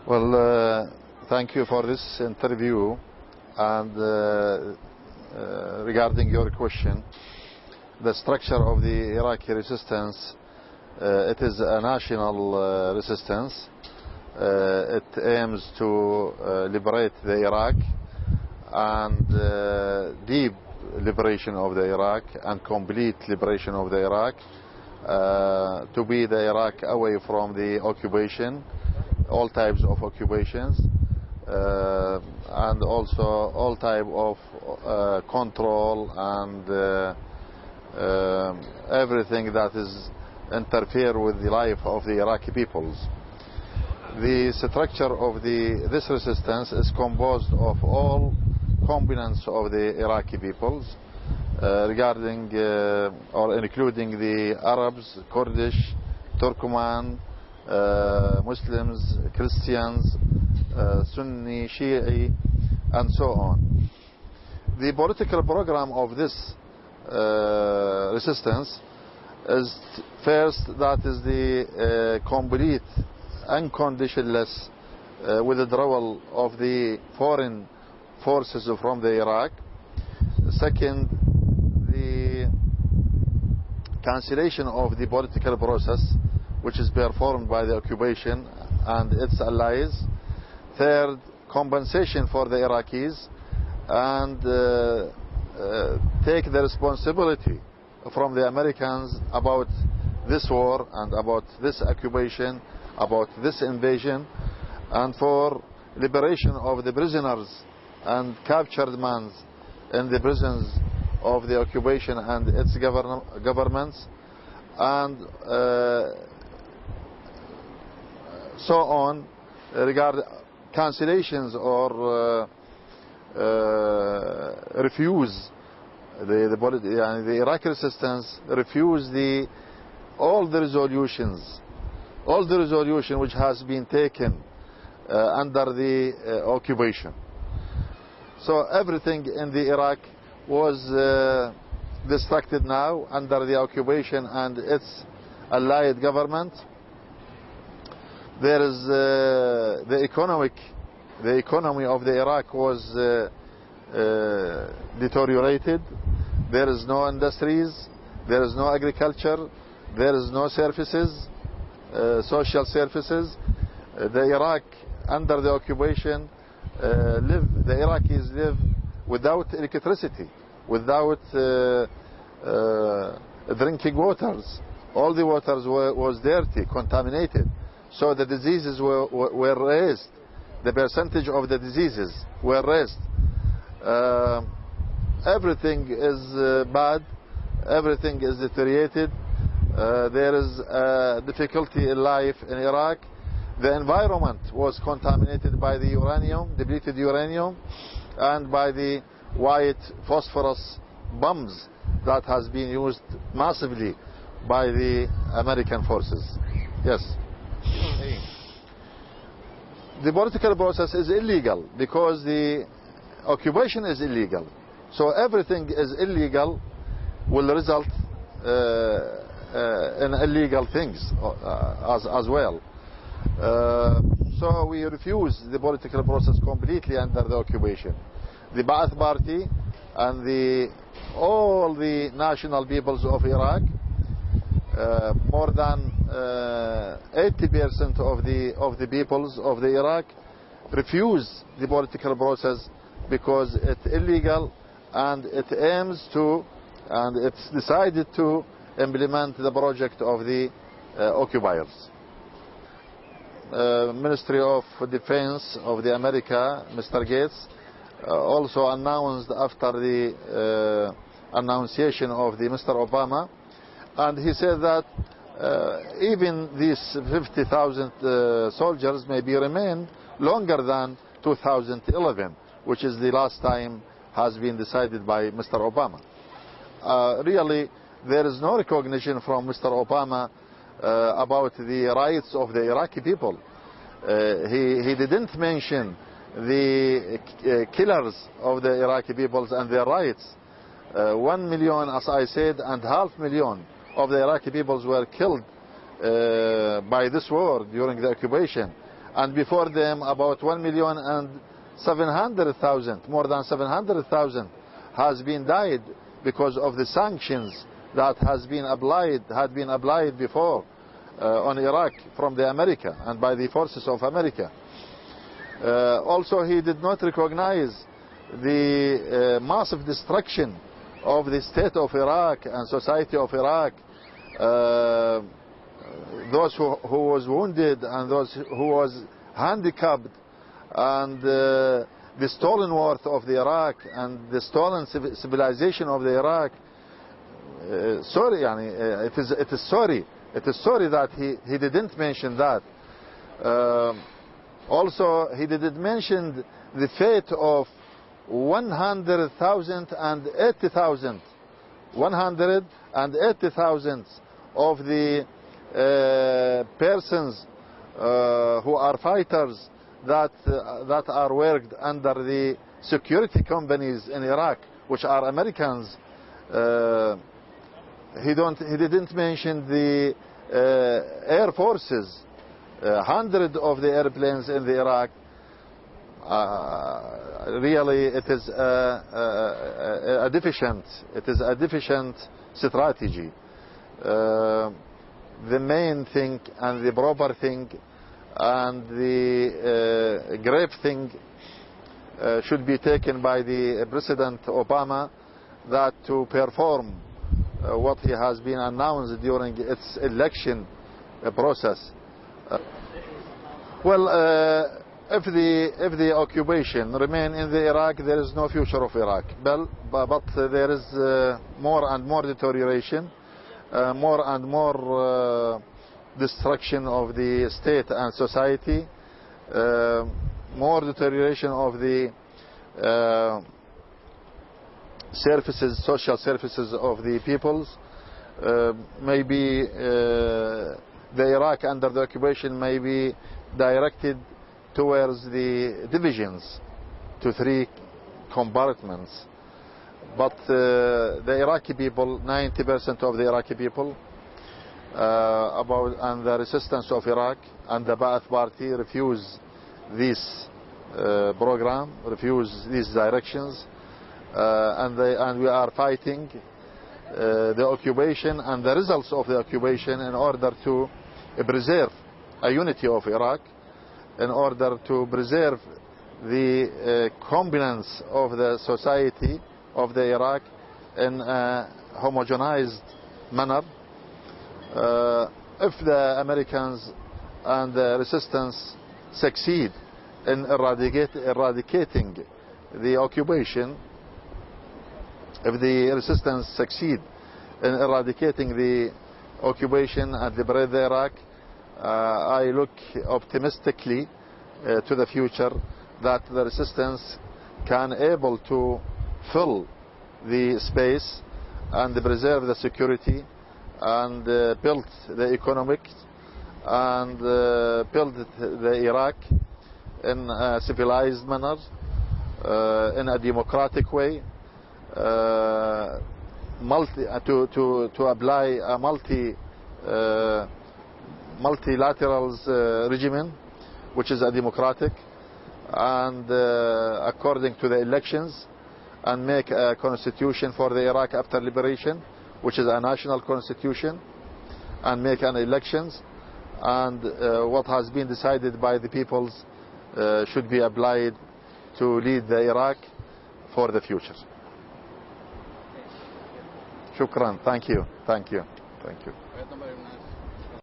Well, thank you for this interview. And regarding your question, the structure of the Iraqi resistance, it is a national resistance. It aims to liberate the Iraq and deep liberation of the Iraq and complete liberation of the Iraq, to be the Iraq away from the occupation, all types of occupations, and also all type of control and everything that is interfere with the life of the Iraqi peoples. The structure of this resistance is composed of all components of the Iraqi peoples, regarding or including the Arabs, Kurdish, Turkmen, Muslims, Christians, Sunni, Shi'i, and so on. The political program of this resistance is first, that is the complete, unconditionless withdrawal of the foreign forces from the Iraq. Second, the cancellation of the political process which is performed by the occupation and its allies. Third, compensation for the Iraqis, and take the responsibility from the Americans about this war and about this occupation, about this invasion, and for liberation of the prisoners and captured men in the prisons of the occupation and its governments, and so on, regarding cancellations or refuse the Iraqi resistance refuse all the resolutions which has been taken under the occupation. So everything in the Iraq was destructed now under the occupation and its allied government. There is the economy of the Iraq was deteriorated. There is no industries, there is no agriculture, there is no services, social services. The Iraq under the occupation the Iraqis live without electricity, without drinking waters. All the waters was dirty, contaminated. So the diseases were raised. The percentage of the diseases were raised. Everything is bad. Everything is deteriorated. There is difficulty in life in Iraq. The environment was contaminated by the uranium, depleted uranium, and by the white phosphorus bombs that has been used massively by the American forces. Yes. The political process is illegal because the occupation is illegal. So everything is illegal will result in illegal things as well. So we refuse the political process completely under the occupation. The Baaz party and all the national peoples of Iraq, more than 80% of the peoples of the Iraq refuse the political process because it's illegal, and it aims to, and it's decided to implement the project of the occupiers. Ministry of Defense of the America, Mr. Gates, also announced after the annunciation of the Mr. Obama, and he said that even these 50,000 soldiers maybe remain longer than 2011, which is the last time has been decided by Mr. Obama. Really, there is no recognition from Mr. Obama about the rights of the Iraqi people. He didn't mention the killers of the Iraqi peoples and their rights. 1 million, as I said, and 500,000 of the Iraqi peoples were killed by this war during the occupation, and before them about 1,700,000, more than 700,000 has been died because of the sanctions that had been applied before on Iraq from the America and by the forces of America. Also, he did not recognize the massive destruction of the state of Iraq and society of Iraq, those who was wounded and those who was handicapped, and the stolen worth of the Iraq and the stolen civilization of the Iraq. Sorry, it is sorry that he didn't mention that. Also, he didn't mention the fate of 180,000 of the persons who are fighters that are worked under the security companies in Iraq, which are Americans. He didn't mention the air forces. 100 of the airplanes in the Iraq. Really, it is a deficient strategy. The main thing and the proper thing and the grave thing should be taken by the President Obama, that to perform what he has been announced during its election process. Well, if the occupation remain in the Iraq, there is no future of Iraq. But there is more and more deterioration, more and more destruction of the state and society, more deterioration of the services, social services of the peoples. Maybe the Iraq under the occupation may be directed towards the divisions to 3 compartments. But the Iraqi people, 90% of the Iraqi people, and the resistance of Iraq and the Baaz party refuse this program, refuse these directions, and we are fighting the occupation and the results of the occupation in order to preserve a unity of Iraq, in order to preserve the combinance of the society of the Iraq in a homogenized manner. If the Americans and the resistance succeed in eradicating the occupation, if the resistance succeed in eradicating the occupation and liberate the Iraq, I look optimistically to the future that the resistance can able to fill the space and preserve the security and build the economics and build the Iraq in a civilized manner, in a democratic way, to apply a multilateral regimen, which is a democratic, and according to the elections, and make a constitution for the Iraq after liberation, which is a national constitution, and make an elections, and what has been decided by the peoples should be applied to lead the Iraq for the future. Shukran. Thank you.